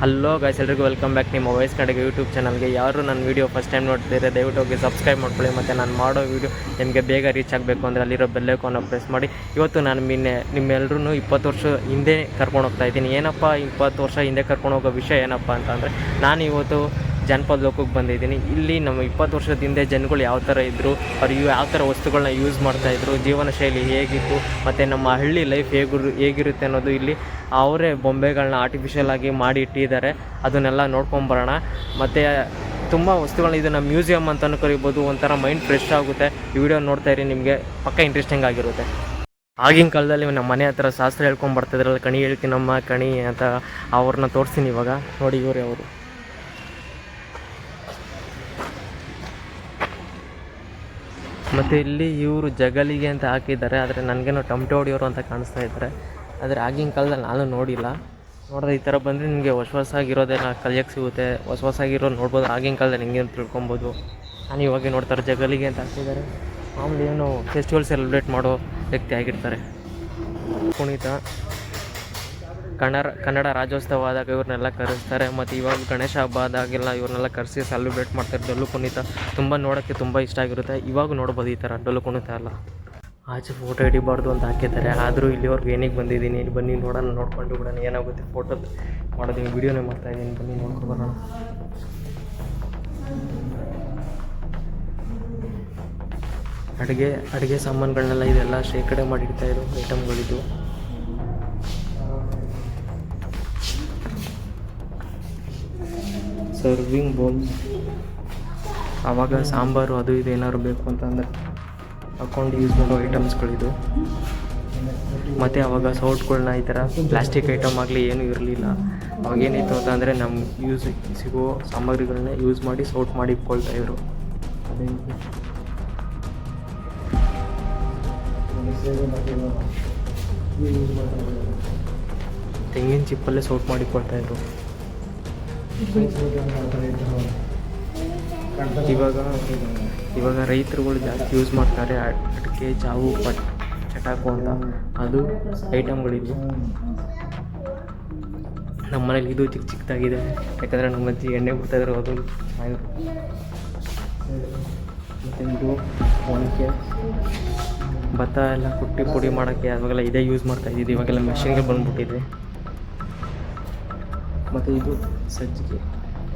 Hello guys, ಎಲ್ರಿಗೂ welcome back ನಿಮ್ಮ voice ಕಡೆಗೆ ಯೂಟ್ಯೂಬ್ ಚಾನಲ್ಗೆ. ಯಾರು ನನ್ನ ವೀಡಿಯೋ ಫಸ್ಟ್ ಟೈಮ್ ನೋಡ್ತಿದ್ದಾರೆ ದಯವಿಟ್ಟು ಹೋಗಿ ಸಬ್ಸ್ಕ್ರೈಬ್ ಮಾಡ್ಕೊಳ್ಳಿ. ಮತ್ತು ನಾನು ಮಾಡೋ ವೀಡಿಯೋ ನಿಮಗೆ ಬೇಗ ರೀಚ್ ಆಗಬೇಕು ಅಂದರೆ ಅಲ್ಲಿರೋ ಬೆಲ್ಲೈಕಾನ್ನ ಪ್ರೆಸ್ ಮಾಡಿ. ಇವತ್ತು ನಾನು ನಿಮ್ಮೆಲ್ಲರೂ 20 ವರ್ಷ ಹಿಂದೆ ಕರ್ಕೊಂಡು ಹೋಗ್ತಾ ಇದ್ದೀನಿ. ಏನಪ್ಪ 20 ವರ್ಷ ಹಿಂದೆ ಕರ್ಕೊಂಡು ಹೋಗೋ ವಿಷಯ ಏನಪ್ಪ ಅಂತಂದರೆ, ನಾನು ಇವತ್ತು ಜನಪದ ಲೋಕಕ್ಕೆ ಬಂದಿದ್ದೀನಿ. ಇಲ್ಲಿ ನಮ್ಮ 20 ವರ್ಷದ ಹಿಂದೆ ಜನಗಳು ಯಾವ ಥರ ಇದ್ದರು, ಅವ್ರು ಯಾವ ಥರ ವಸ್ತುಗಳನ್ನ ಯೂಸ್ ಮಾಡ್ತಾಯಿದ್ರು, ಜೀವನ ಶೈಲಿ ಹೇಗಿತ್ತು, ಮತ್ತು ನಮ್ಮ ಹಳ್ಳಿ ಲೈಫ್ ಹೇಗಿರುತ್ತೆ ಅನ್ನೋದು ಇಲ್ಲಿ ಅವರೇ ಬೊಂಬೆಗಳನ್ನ ಆರ್ಟಿಫಿಷಿಯಲ್ ಆಗಿ ಮಾಡಿ ಇಟ್ಟಿದ್ದಾರೆ. ಅದನ್ನೆಲ್ಲ ನೋಡ್ಕೊಂಬರೋಣ. ಮತ್ತು ತುಂಬ ವಸ್ತುಗಳನ್ನ ಇದನ್ನು ಮ್ಯೂಸಿಯಮ್ ಅಂತಲೂ ಕರಿಬೋದು. ಒಂಥರ ಮೈಂಡ್ ಫ್ರೆಶ್ ಆಗುತ್ತೆ. ಈ ವಿಡಿಯೋ ನೋಡ್ತಾ ಇರಿ, ನಿಮಗೆ ಪಕ್ಕ ಇಂಟ್ರೆಸ್ಟಿಂಗ್ ಆಗಿರುತ್ತೆ. ಆಗಿನ ಕಾಲದಲ್ಲಿ ನಮ್ಮ ಮನೆ ಹತ್ರ ಶಾಸ್ತ್ರ ಹೇಳ್ಕೊಂಬರ್ತಿದ್ರಲ್ಲ, ಕಣಿ ಹೇಳ್ತೀನಮ್ಮ ಕಣಿ ಅಂತ, ಅವ್ರನ್ನ ತೋರಿಸ್ತೀನಿ ಇವಾಗ. ನೋಡಿ, ಇವರೇ ಅವರು. ಮತ್ತು ಇಲ್ಲಿ ಇವರು ಜಗಲಿಗೆ ಅಂತ ಹಾಕಿದ್ದಾರೆ, ಆದರೆ ನನಗೇನೋ ಟಮಟೆ ಹೊಡಿಯೋರು ಅಂತ ಕಾಣಿಸ್ತಾ ಇದ್ದಾರೆ. ಆದರೆ ಆಗಿನ ಕಾಲದಲ್ಲಿ ನಾನು ನೋಡಿಲ್ಲ. ನೋಡಿದ್ರೆ ಈ ಥರ ಬಂದರೆ ನಿಮಗೆ ಹೊಸದಾಗಿರೋದೆಲ್ಲ ಕಲಿಯೋಕ್ಕೆ ಸಿಗುತ್ತೆ. ಹೊಸದಾಗಿರೋದು ನೋಡ್ಬೋದು. ಆಗಿನ ಕಾಲದಲ್ಲಿ ಹಿಂಗೆ ತಿಳ್ಕೊಬೋದು. ನಾನು ಇವಾಗ ನೋಡ್ತಾರೆ ಜಗಲಿಗೆ ಅಂತ ಹಾಕಿದ್ದಾರೆ. ಮಾಮೂಲಿ ಏನು ಫೆಸ್ಟಿವಲ್ ಸೆಲೆಬ್ರೇಟ್ ಮಾಡೋ ವ್ಯಕ್ತಿ ಆಗಿರ್ತಾರೆ. ಕುಣಿತ ಕನ್ನಡ ರಾಜ್ಯೋತ್ಸವ ಆದಾಗ ಇವ್ರನ್ನೆಲ್ಲ ಕರೆಸ್ತಾರೆ. ಮತ್ತು ಇವಾಗ ಗಣೇಶ ಹಬ್ಬ ಆದಾಗೆಲ್ಲ ಇವ್ರನ್ನೆಲ್ಲ ಕರೆಸಿ ಸೆಲೆಬ್ರೇಟ್ ಮಾಡ್ತಾರೆ. ಡೊಳ್ಳು ಕುಣಿತ ತುಂಬ ನೋಡೋಕ್ಕೆ ತುಂಬ ಇಷ್ಟ ಆಗಿರುತ್ತೆ. ಇವಾಗ ನೋಡ್ಬೋದು ಈ ಥರ ಡೊಳ್ಳು ಕುಣಿತ ಎಲ್ಲ. ಆಚೆ ಫೋಟೋ ಹಿಡಿಬಾರ್ದು ಅಂತ ಹಾಕಿದ್ದಾರೆ, ಆದರೂ ಇಲ್ಲಿವರೆಗೂ ಏನಿಗೆ ಬಂದಿದ್ದೀನಿ. ಬನ್ನಿ ನೋಡೋಣ, ನೋಡ್ಕೊಂಡು ಬಿಡೋಣ ಏನಾಗುತ್ತೆ. ಫೋಟೋ ಮಾಡೋದು ವೀಡಿಯೋನೇ ಮಾಡ್ತಾಯಿದ್ದೀನಿ, ಬನ್ನಿ ನೋಡ್ಕೊಂಡು ಬರೋಣ. ಅಡುಗೆ ಸಾಮಾನುಗಳನ್ನೆಲ್ಲ ಇದೆಲ್ಲ ಶೇಖರಣೆ ಮಾಡಿರ್ತಾಯಿದ್ರು ಐಟಮ್ಗಳಿದ್ದು. ಸರ್ವಿಂಗ್ ಬೌಲ್ಸ್, ಆವಾಗ ಸಾಂಬಾರು ಅದು ಇದು ಏನಾದ್ರು ಬೇಕು ಅಂತಂದರೆ ಹಾಕ್ಕೊಂಡು ಯೂಸ್ ಮಾಡೋ ಐಟಮ್ಸ್ಗಳಿದು. ಮತ್ತು ಆವಾಗ ಸೌಟ್ಗಳನ್ನ ಈ ಥರ ಪ್ಲಾಸ್ಟಿಕ್ ಐಟಮ್ ಆಗಲಿ ಏನೂ ಇರಲಿಲ್ಲ. ಅವಾಗೇನಿತ್ತು ಅಂತಂದರೆ ನಮ್ಮ ಯೂಸ್ ಸಿಗೋ ಸಾಮಗ್ರಿಗಳನ್ನ ಯೂಸ್ ಮಾಡಿ ಸೌಟ್ ಮಾಡಿ ಇಟ್ಕೊಳ್ತಾಯಿದ್ರು. ತೆಂಗಿನ ಚಿಪ್ಪಲ್ಲೇ ಸೌಟ್ ಮಾಡಿಕೊಳ್ತಾಯಿದ್ರು. ಇವಾಗ ರೈತರುಗಳು ಜಾಸ್ತಿ ಯೂಸ್ ಮಾಡ್ತಾರೆ ಅಡಿಕೆ, ಜಾವು, ಚಟಾಕು ಅಂತ, ಅದು ಐಟಮ್ಗಳಿದ್ವು. ನಮ್ಮ ಮನೇಲಿ ಇದು ಚಿಕ್ಕದಾಗಿದೆ, ಯಾಕಂದರೆ ನಮ್ಮ ಅಜ್ಜಿ ಎಣ್ಣೆ ಬಿಡ್ತಾಯಿದ್ರು, ಅದು ಚೆನ್ನಾಗಿರುತ್ತೆ. ಮತ್ತು ಇದು ಒಣಕೆ ಭತ್ತ ಎಲ್ಲ ಕುಟ್ಟಿ ಪುಡಿ ಮಾಡೋಕ್ಕೆ ಅವಾಗೆಲ್ಲ ಇದೇ ಯೂಸ್ ಮಾಡ್ತಾಯಿದ್ದಿದ್ದು. ಇವಾಗೆಲ್ಲ ಮೆಷಿನ್ಗೆ ಬಂದುಬಿಟ್ಟಿದೆ. ಮತ್ತು ಇದು ಸಜ್ಜಿಗೆ,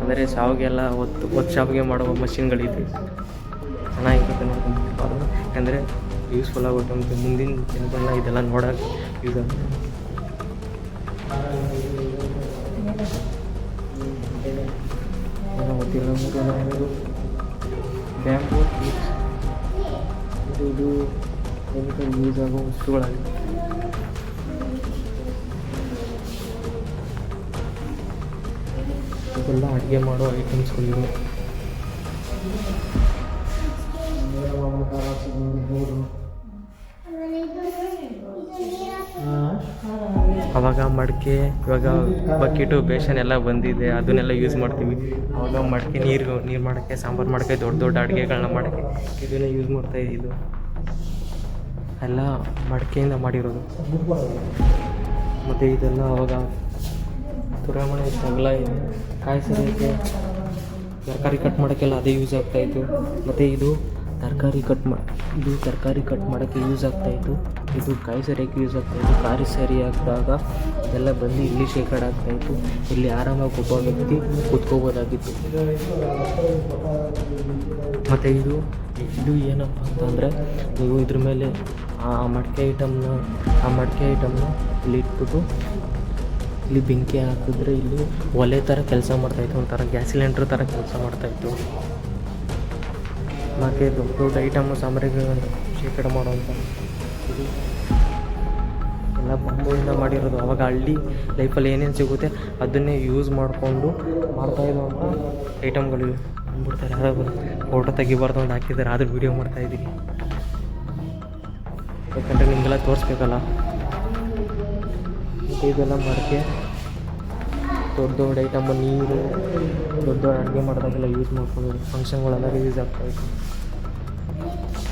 ಅಂದರೆ ಶಾವಿಗೆ ಒತ್ತು ಶಾವಿಗೆ ಮಾಡುವ ಮಷಿನ್ಗಳಿದೆ. ಚೆನ್ನಾಗಿರುತ್ತೆ ನೋಡ್ಕೊಂಡು, ಯಾಕಂದರೆ ಯೂಸ್ಫುಲ್ ಆಗುತ್ತೆ. ಮತ್ತು ಮುಂದಿನ ಜನಗಳನ್ನ ಇದೆಲ್ಲ ನೋಡೋಕ್ಕೆ ಯೂಸ್ ಆಗುತ್ತೆ. ಬ್ಯಾಂಬೂ ಇದು ಯೂಸ್ ಆಗೋ ವಸ್ತುಗಳಾಗಿದೆ. ಇದೆಲ್ಲ ಅಡುಗೆ ಮಾಡೋ ಐಟಮ್ಸ್ಗಳಿವೆ. ಆವಾಗ ಮಡಿಕೆ, ಇವಾಗ ಬಕೆಟು, ಬೇಸನ್ ಎಲ್ಲ ಬಂದಿದೆ, ಅದನ್ನೆಲ್ಲ ಯೂಸ್ ಮಾಡ್ತೀವಿ. ಆವಾಗ ಮಡಿಕೆ ನೀರು ಮಾಡೋಕ್ಕೆ, ಸಾಂಬಾರು ಮಾಡೋಕ್ಕೆ, ದೊಡ್ಡ ಅಡುಗೆಗಳನ್ನ ಮಾಡೋಕ್ಕೆ ಇದನ್ನೇ ಯೂಸ್ ಮಾಡ್ತಾಯಿದ್ದು. ಎಲ್ಲ ಮಡಿಕೆಯಿಂದ ಮಾಡಿರೋದು. ಮತ್ತು ಇದೆಲ್ಲ ಆವಾಗ ತುರಾಮಣೆ ಅಗಲ ಕಾಯಿ ಸರಿಯೋಕ್ಕೆ, ತರಕಾರಿ ಕಟ್ ಮಾಡೋಕ್ಕೆಲ್ಲ ಅದೇ ಯೂಸ್ ಆಗ್ತಾಯಿತ್ತು. ಮತ್ತು ಇದು ತರಕಾರಿ ಕಟ್ ಮಾಡೋಕ್ಕೆ ಯೂಸ್ ಆಗ್ತಾಯಿತ್ತು. ಇದು ಕಾಯಿ ಸರಿಯೋಕ್ಕೆ ಯೂಸ್ ಆಗ್ತಾಯಿತ್ತು. ಕಾಯಿ ಸರಿಯಾದಾಗ ಇದೆಲ್ಲ ಬಂದು ಇಲ್ಲಿ ಶೇಖರಣೆ ಆಗ್ತಾಯಿತ್ತು. ಇಲ್ಲಿ ಆರಾಮಾಗಿ ಒಬ್ಬ ವ್ಯಕ್ತಿ ಕೂತ್ಕೋಬೋದಾಗಿತ್ತು. ಮತ್ತು ಇದು ಏನಪ್ಪ ಅಂತಂದರೆ, ನೀವು ಇದ್ರ ಮೇಲೆ ಆ ಮಡಿಕೆ ಐಟಮ್ನ ಇಲ್ಲಿ ಇಟ್ಬಿಟ್ಟು ಇಲ್ಲಿ ಬೆಂಕಿ ಹಾಕಿದ್ರೆ ಇಲ್ಲಿ ಒಲೆ ಥರ ಕೆಲಸ ಮಾಡ್ತಾಯಿತ್ತು. ಒಂಥರ ಗ್ಯಾಸ್ ಸಿಲಿಂಡ್ರ್ ಥರ ಕೆಲಸ ಮಾಡ್ತಾಯಿತ್ತು. ಮತ್ತು ದೊಡ್ಡ ಐಟಮು ಸಾಮಗ್ರಿಗಳನ್ನು ಶೇಖರಣೆ ಮಾಡೋವಂಥ ಇದು ಎಲ್ಲ ಬಂಬುಯಿಂದ ಮಾಡಿರೋದು. ಆವಾಗ ಹಳ್ಳಿ ಲೈಫಲ್ಲಿ ಏನೇನು ಸಿಗುತ್ತೆ ಅದನ್ನೇ ಯೂಸ್ ಮಾಡಿಕೊಂಡು ಮಾಡ್ತಾಯಿರುವಂಥ ಐಟಮ್ಗಳು ಬಂದ್ಬಿಡ್ತಾರೆ. ಯಾರಾದರೂ ಫೋಟೋ ತೆಗಿಬಾರ್ದು ಅಂತ ಹಾಕಿದ್ದಾರೆ, ಆದರೂ ವೀಡಿಯೋ ಮಾಡ್ತಾಯಿದ್ದೀನಿ, ಯಾಕಂದರೆ ನಿಮಗೆಲ್ಲ ತೋರಿಸ್ಬೇಕಲ್ಲ. ಮತ್ತು ಇದೆಲ್ಲ ಮಡಿಕೆ, ದೊಡ್ಡ ಐಟಮ್, ನೀರು, ದೊಡ್ಡ ಅಡುಗೆ ಮಾಡಿದಾಗೆಲ್ಲ ಯೂಸ್ ಮಾಡ್ಕೊಂಡು ಫಂಕ್ಷನ್ಗಳೆಲ್ಲ ಯೂಸ್ ಆಗ್ತಾಯಿತ್ತು.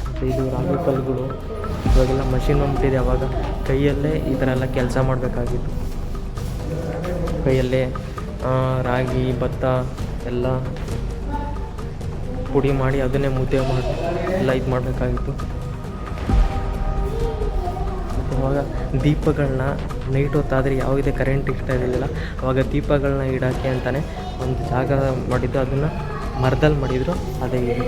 ಮತ್ತು ಇದು ರಾಗಿ ಕಲ್ಲುಗಳು, ಇವಾಗೆಲ್ಲ ಮಷಿನ್ ಬಂದ್ಬಿಟ್ಟಿದೆ. ಆವಾಗ ಕೈಯಲ್ಲೇ ಈ ಥರ ಎಲ್ಲ ಕೆಲಸ ಮಾಡಬೇಕಾಗಿತ್ತು. ಕೈಯಲ್ಲೇ ರಾಗಿ ಭತ್ತ ಎಲ್ಲ ಪುಡಿ ಮಾಡಿ ಅದನ್ನೇ ಮುದ್ದೆ ಮಾಡಿ ಎಲ್ಲ ಇದು ಮಾಡಬೇಕಾಗಿತ್ತು. ಅವಾಗ ದೀಪಗಳನ್ನ ನೈಟ್ ಹೊತ್ತಾದರೆ ಯಾವುದೇ ಕರೆಂಟ್ ಇರ್ತಾ ಇರಲಿಲ್ಲ. ಅವಾಗ ದೀಪಗಳನ್ನ ಇಡೋಕ್ಕೆ ಅಂತಲೇ ಒಂದು ಜಾಗ ಮಾಡಿದ್ದು, ಅದನ್ನು ಮರದಲ್ಲಿ ಮಾಡಿದರು. ಅದೇ ಇದು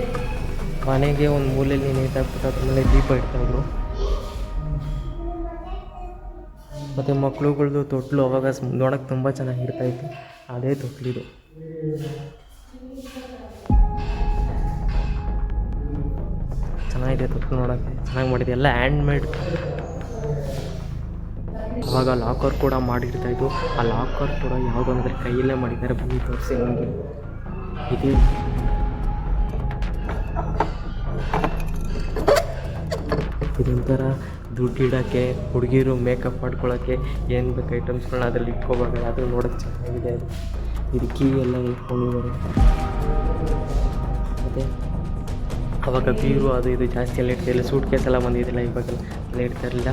ಮನೆಗೆ ಒಂದು ಮೂಲೆಯಲ್ಲಿ ನೀಟಾಗ್ಬಿಟ್ಟು ಅದ್ರ ಮೇಲೆ ದೀಪ ಇಡ್ತಾಯಿದ್ರು. ಮತ್ತು ಮಕ್ಳುಗಳ್ದು ತೊಟ್ಲು ಅವಾಗ ನೋಡೋಕ್ಕೆ ತುಂಬ ಚೆನ್ನಾಗಿರ್ತಾಯಿತ್ತು. ಅದೇ ತೊಟ್ಲಿದು. ಚೆನ್ನಾಗಿದೆ ತೊಟ್ಲು, ನೋಡೋಕ್ಕೆ ಚೆನ್ನಾಗಿ ಮಾಡಿದೆ, ಎಲ್ಲ ಹ್ಯಾಂಡ್ಮೇಡ್. ಅವಾಗ ಲಾಕರ್ ಕೂಡ ಮಾಡಿರ್ತಾಯಿತ್ತು. ಆ ಲಾಕರ್ ಕೂಡ ಯಾವುದೋ ಅಂದರೆ ಕೈಯಲ್ಲೇ ಮಾಡಿದ್ದಾರೆ. ಬನ್ನಿ ತೋರಿಸಿ ನನಗೆ. ಇದು ಇದೊಂಥರ ದುಡ್ಡು ಇಡೋಕ್ಕೆ, ಹುಡುಗಿರು ಮೇಕಪ್ ಮಾಡ್ಕೊಳ್ಳೋಕ್ಕೆ ಏನು ಬೇಕು ಐಟಮ್ಸ್ಗಳನ್ನ ಅದರಲ್ಲಿ ಇಟ್ಕೋಬೇಕು. ಅದು ನೋಡೋಕ್ಕೆ ಚೆನ್ನಾಗಿದೆ. ಅದು ಇದು ಕೀ ಎಲ್ಲ ಇಟ್ಕೊಂಡಿದ್ದಾರೆ. ಮತ್ತು ಅವಾಗ ಬೀರು ಅದು ಇದು ಜಾಸ್ತಿ ಎಲ್ಲ ಇರ್ತಿಲ್ಲ. ಸೂಟ್ ಕೇಸ್ ಎಲ್ಲ ಬಂದಿದ್ದಿಲ್ಲ, ಇವಾಗೆಲ್ಲ ಎಲ್ಲ ಇಡ್ತಾ ಇರಲಿಲ್ಲ.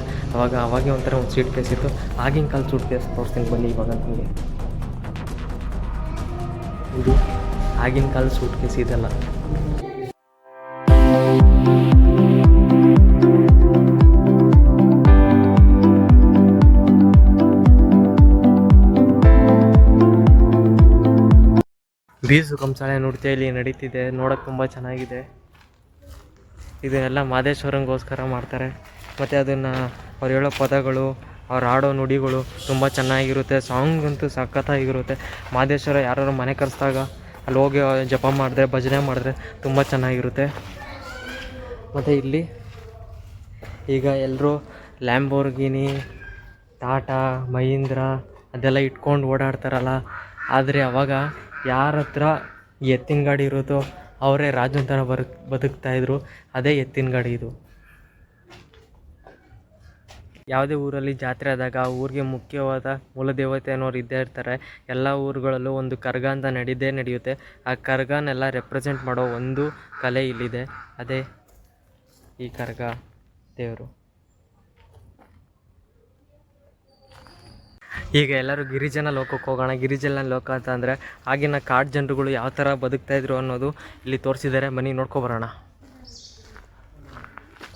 ಅವಾಗೆ ಒಂಥರ ಒಂದು ಸೀಟ್ ಕೇಸ್ ಇತ್ತು. ಆಗಿನ ಕಾಲ ಸೂಟ್ ಕೇಸ್ ತೋರಿಸ್ತೀನಿ ಬನ್ನಿ. ಇವಾಗ ನನಗೆ ಇದು ಆಗಿನ ಕಾಲ ಸೂಟ್ ಕೇಸ್ ಇದೆಲ್ಲ. ಬೀಸು ಕಂಸಾಳೆ ನೃತ್ಯ ಇಲ್ಲಿ ನಡೀತಿದೆ. ನೋಡೋಕ್ಕೆ ತುಂಬ ಚೆನ್ನಾಗಿದೆ. ಇದನ್ನೆಲ್ಲ ಮಾದೇಶ್ವರಂಗೋಸ್ಕರ ಮಾಡ್ತಾರೆ. ಮತ್ತು ಅದನ್ನು ಅವ್ರು ಹೇಳೋ ಪದಗಳು, ಅವ್ರು ಆಡೋ ನುಡಿಗಳು ತುಂಬ ಚೆನ್ನಾಗಿರುತ್ತೆ. ಸಾಂಗ್ ಅಂತೂ ಸಖತ್ತಾಗಿರುತ್ತೆ. ಮಾದೇಶ್ವರ ಯಾರು ಮನೆ ಕರೆಸಿದಾಗ ಅಲ್ಲಿ ಹೋಗಿ ಜಪ ಮಾಡಿದ್ರೆ, ಭಜನೆ ಮಾಡಿದ್ರೆ ತುಂಬ ಚೆನ್ನಾಗಿರುತ್ತೆ. ಮತ್ತು ಇಲ್ಲಿ ಈಗ ಎಲ್ಲರೂ ಲ್ಯಾಂಬೋರ್ಗಿನಿ, ಟಾಟಾ, ಮಹೀಂದ್ರ ಅದೆಲ್ಲ ಇಟ್ಕೊಂಡು ಓಡಾಡ್ತಾರಲ್ಲ. ಆದರೆ ಅವಾಗ ಯಾರ ಹತ್ರ ಎತ್ತಿನ ಗಾಡಿ ಇರುತ್ತೋ ಅವರೇ ರಾಜ ಅಂತ ಬದುಕ್ತಾಯಿದ್ರು. ಅದೇ ಎತ್ತಿನ ಗಾಡಿ ಇದು. ಯಾವುದೇ ಊರಲ್ಲಿ ಜಾತ್ರೆ ಆದಾಗ ಆ ಊರಿಗೆ ಮುಖ್ಯವಾದ ಮೂಲದೇವತೆ ಅನ್ನೋರು ಇದ್ದೇ ಇರ್ತಾರೆ. ಎಲ್ಲ ಊರುಗಳಲ್ಲೂ ಒಂದು ಕರ್ಗ ಅಂತ ನಡೆಯುತ್ತೆ. ಆ ಕರ್ಗನೆಲ್ಲ ರೆಪ್ರೆಸೆಂಟ್ ಮಾಡೋ ಒಂದು ಕಲೆ ಇಲ್ಲಿದೆ. ಅದೇ ಈ ಕರ್ಗ ದೇವರು. ಈಗ ಎಲ್ಲರೂ ಗಿರಿಜನ ಲೋಕಕ್ಕೆ ಹೋಗೋಣ. ಗಿರಿಜನ ಲೋಕ ಅಂತ ಅಂದರೆ ಆಗಿನ ಕಾಡು ಜನರುಗಳು ಯಾವ ಥರ ಬದುಕ್ತಾಯಿದ್ರು ಅನ್ನೋದು ಇಲ್ಲಿ ತೋರಿಸಿದ್ದಾರೆ. ಬನ್ನಿ ನೋಡ್ಕೊಬರೋಣ.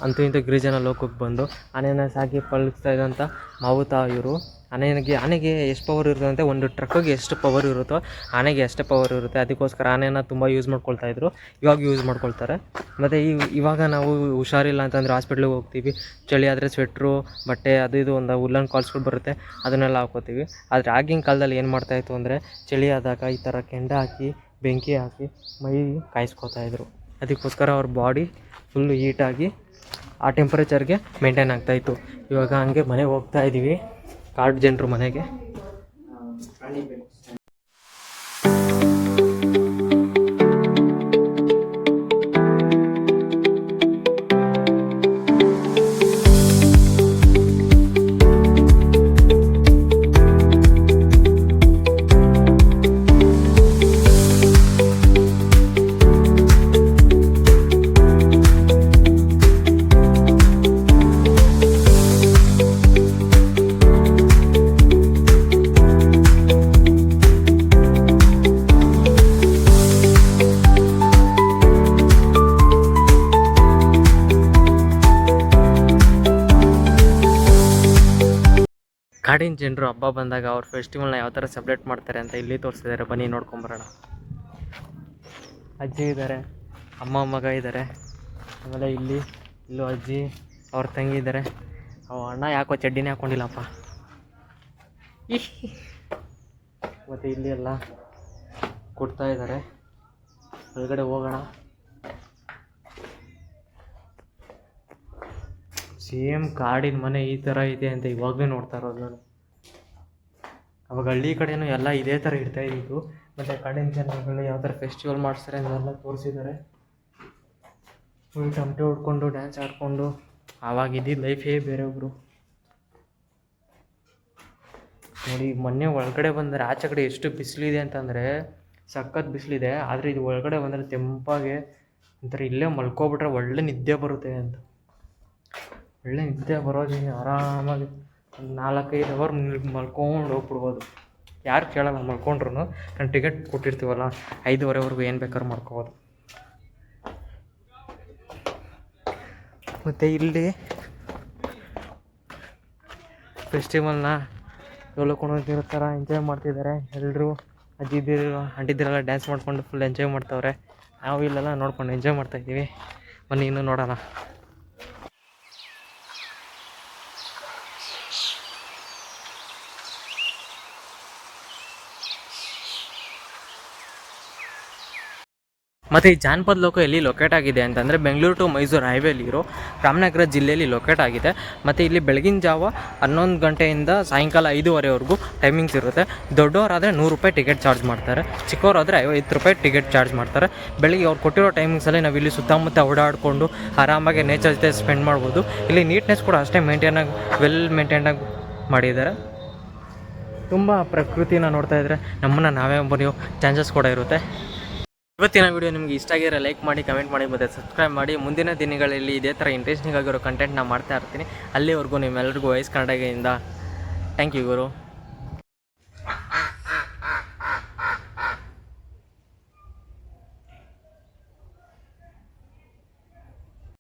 ಅಂತೂ ಇಂತೂ ಗಿರಿಜನ ಲೋಕಕ್ಕೆ ಬಂದು ಆನೆನ ಸಾಕಿ ಪಳಗಿಸ್ತಾ ಇದ್ದಂಥ ಮಾವುತ ಇವರು. ಆನೆಗೆ ಎಷ್ಟು ಪವರ್ ಇರುತ್ತಂತೆ, ಒಂದು ಟ್ರಕ್ಕಿಗೆ ಎಷ್ಟು ಪವರ್ ಇರುತ್ತೋ ಆನೆಗೆ ಅಷ್ಟೇ ಪವರ್ ಇರುತ್ತೆ. ಅದಕ್ಕೋಸ್ಕರ ಆನೆನ ತುಂಬ ಯೂಸ್ ಮಾಡ್ಕೊಳ್ತಾಯಿದ್ರು. ಇವಾಗ ಯೂಸ್ ಮಾಡ್ಕೊಳ್ತಾರೆ. ಮತ್ತು ಇವಾಗ ನಾವು ಹುಷಾರಿಲ್ಲ ಅಂತಂದರೆ ಹಾಸ್ಪಿಟ್ಲಿಗೆ ಹೋಗ್ತೀವಿ. ಚಳಿ ಆದರೆ ಸ್ವೆಟ್ರು, ಬಟ್ಟೆ ಅದು ಇದು ಒಂದು ಉಲ್ಲನ್ ಕಾಲ್ಸ್ಗಳು ಬರುತ್ತೆ, ಅದನ್ನೆಲ್ಲ ಹಾಕ್ಕೋತೀವಿ. ಆದರೆ ಆಗಿನ ಕಾಲದಲ್ಲಿ ಏನು ಮಾಡ್ತಾಯಿತ್ತು ಅಂದರೆ ಚಳಿ ಆದಾಗ ಈ ಥರ ಕೆಂಡ ಹಾಕಿ ಬೆಂಕಿ ಹಾಕಿ ಮೈ ಕಾಯಿಸ್ಕೊತಾಯಿದ್ರು. ಅದಕ್ಕೋಸ್ಕರ ಅವ್ರ ಬಾಡಿ ಫುಲ್ಲು ಹೀಟಾಗಿ ಆ ಟೆಂಪ್ರೇಚರ್ಗೆ ಮೇಂಟೈನ್ ಆಗ್ತಾಯಿತ್ತು. ಇವಾಗ ಹಂಗೆ ಮನೆಗೆ ಹೋಗ್ತಾ ಇದ್ದೀವಿ, ಕಾಡು ಜನರು ಮನೆಗೆ. ಕಾಡಿನ ಜನರು ಹಬ್ಬ ಬಂದಾಗ ಅವ್ರ ಫೆಸ್ಟಿವಲ್ನ ಯಾವ ಥರ ಸೆಲೆಬ್ರೇಟ್ ಮಾಡ್ತಾರೆ ಅಂತ ಇಲ್ಲಿ ತೋರಿಸಿದ್ದಾರೆ. ಬನ್ನಿ ನೋಡ್ಕೊಂಬರೋಣ. ಅಜ್ಜಿ ಇದ್ದಾರೆ, ಅಮ್ಮ ಮಗ ಇದ್ದಾರೆ. ಆಮೇಲೆ ಇಲ್ಲೂ ಅಜ್ಜಿ ಅವ್ರ ತಂಗಿ ಇದ್ದಾರೆ. ಅಣ್ಣ ಯಾಕೋ ಚಡ್ಡಿನೇ ಹಾಕ್ಕೊಂಡಿಲ್ಲಪ್ಪ. ಮತ್ತು ಇಲ್ಲಿ ಎಲ್ಲ ಕೊಡ್ತಾ ಇದ್ದಾರೆ. ಒಳಗಡೆ ಹೋಗೋಣ. ಸೇಮ್ ಕಾಡಿನ ಮನೆ ಈ ಥರ ಇದೆ ಅಂತ ಇವಾಗಲೇ ನೋಡ್ತಾ ಇರೋದು ನಾನು. ಅವಾಗ ಹಳ್ಳಿ ಕಡೆಯೂ ಎಲ್ಲ ಇದೇ ಥರ ಇರ್ತಾಯಿದ್ದು. ಮತ್ತು ಕಾಡಿನ ಜನಗಳು ಯಾವ ಥರ ಫೆಸ್ಟಿವಲ್ ಮಾಡಿಸ್ತಾರೆ ಅದೆಲ್ಲ ತೋರಿಸಿದ್ದಾರೆ. ಫುಲ್ ಟಮಟೆ ಹೊಡ್ಕೊಂಡು ಡ್ಯಾನ್ಸ್ ಆಡಿಕೊಂಡು ಆವಾಗ ಇದ್ದಿದ್ದು ಲೈಫೇ ಬೇರೆ. ಒಬ್ಬರು ನೋಡಿ, ಮೊನ್ನೆ ಒಳಗಡೆ ಬಂದರೆ ಆಚೆ ಕಡೆ ಎಷ್ಟು ಬಿಸಿಲಿದೆ ಅಂತಂದರೆ ಸಖತ್ ಬಿಸಿಲಿದೆ. ಆದರೆ ಇದು ಒಳಗಡೆ ಬಂದರೆ ತೆಂಪಾಗೆ ಒಂಥರ ಇಲ್ಲೇ ಮಲ್ಕೊಬಿಟ್ರೆ ಒಳ್ಳೆ ನಿದ್ದೆ ಬರುತ್ತೆ ಅಂತ. ಒಳ್ಳೆ ನಿದ್ದೆ ಬರೋದಿನಿ ಆರಾಮಾಗಿ ಒಂದು 4-5 ಅವರ್ ಮಲ್ಕೊಂಡು ಹೋಗ್ಬಿಡ್ಬೋದು. ಯಾರು ಕೇಳಲ್ಲ ಮಲ್ಕೊಂಡ್ರು. ನಾನು ಟಿಕೆಟ್ ಕೊಟ್ಟಿರ್ತೀವಲ್ಲ 5:30ವರೆಗೂ ಏನು ಬೇಕಾದ್ರೂ ಮಾಡ್ಕೋಬೋದು. ಮತ್ತು ಇಲ್ಲಿ ಫೆಸ್ಟಿವಲ್ನ ಹೇಳ್ಕೊಂಡಿರೋ ಥರ ಎಂಜಾಯ್ ಮಾಡ್ತಿದ್ದಾರೆ ಎಲ್ಲರೂ. ಅಂಟಿದ್ದೀರೆಲ್ಲ ಡ್ಯಾನ್ಸ್ ಮಾಡ್ಕೊಂಡು ಫುಲ್ ಎಂಜಾಯ್ ಮಾಡ್ತಾವ್ರೆ. ನಾವು ಇಲ್ಲೆಲ್ಲ ನೋಡ್ಕೊಂಡು ಎಂಜಾಯ್ ಮಾಡ್ತಾಯಿದ್ದೀವಿ. ಬನ್ನಿ ಇನ್ನೂ ನೋಡೋಣ. ಮತ್ತು ಈ ಜಾನಪದ ಲೋಕ ಎಲ್ಲಿ ಲೊಕೇಟ್ ಆಗಿದೆ ಅಂತಂದರೆ ಬೆಂಗಳೂರು ಟು ಮೈಸೂರು ಹೈವೇಲಿ ಇರೋ ರಾಮನಗರ ಜಿಲ್ಲೆಯಲ್ಲಿ ಲೊಕೇಟ್ ಆಗಿದೆ. ಮತ್ತು ಇಲ್ಲಿ ಬೆಳಗಿನ ಜಾವ 11 ಗಂಟೆಯಿಂದ ಸಾಯಂಕಾಲ 5:30ವರೆಗೂ ಟೈಮಿಂಗ್ಸ್ ಇರುತ್ತೆ. ದೊಡ್ಡವರಾದರೆ 100 ರೂಪಾಯಿ ಟಿಕೆಟ್ ಚಾರ್ಜ್ ಮಾಡ್ತಾರೆ, ಚಿಕ್ಕವರಾದರೆ 50 ರೂಪಾಯಿ ಟಿಕೆಟ್ ಚಾರ್ಜ್ ಮಾಡ್ತಾರೆ. ಬೆಳಿಗ್ಗೆ ಅವ್ರು ಕೊಟ್ಟಿರೋ ಟೈಮಿಂಗ್ಸಲ್ಲಿ ನಾವು ಇಲ್ಲಿ ಸುತ್ತಮುತ್ತ ಓಡಾಡಿಕೊಂಡು ಆರಾಮಾಗಿ ನೇಚರ್ ಜೊತೆ ಸ್ಪೆಂಡ್ ಮಾಡ್ಬೋದು. ಇಲ್ಲಿ ನೀಟ್ನೆಸ್ ಕೂಡ ಅಷ್ಟೇ ವೆಲ್ ಮೇಂಟೈನಾಗಿ ಮಾಡಿದ್ದಾರೆ. ತುಂಬ ಪ್ರಕೃತಿನ ನೋಡ್ತಾ ಇದ್ದರೆ ನಮ್ಮನ್ನು ನಾವೇ ಬರೆಯೋ ಚಾನ್ಸಸ್ ಕೂಡ ಇರುತ್ತೆ. ಇವತ್ತಿನ ವಿಡಿಯೋ ನಿಮಗೆ ಇಷ್ಟ ಆಗಿರೋ ಲೈಕ್ ಮಾಡಿ, ಕಮೆಂಟ್ ಮಾಡಿ ಮತ್ತು ಸಬ್ಸ್ಕ್ರೈಬ್ ಮಾಡಿ. ಮುಂದಿನ ದಿನಗಳಲ್ಲಿ ಇದೇ ಥರ ಇಂಟ್ರೆಸ್ಟಿಂಗ್ ಆಗಿರೋ ಕಂಟೆಂಟ್ನ ಮಾಡ್ತಾ ಇರ್ತೀನಿ. ಅಲ್ಲಿವರೆಗೂ ನಿಮ್ಮೆಲ್ಲರಿಗೂ ವಾಯ್ಸ್ ಕನ್ನಡದಿಂದ ಥ್ಯಾಂಕ್ ಯು ಗುರು.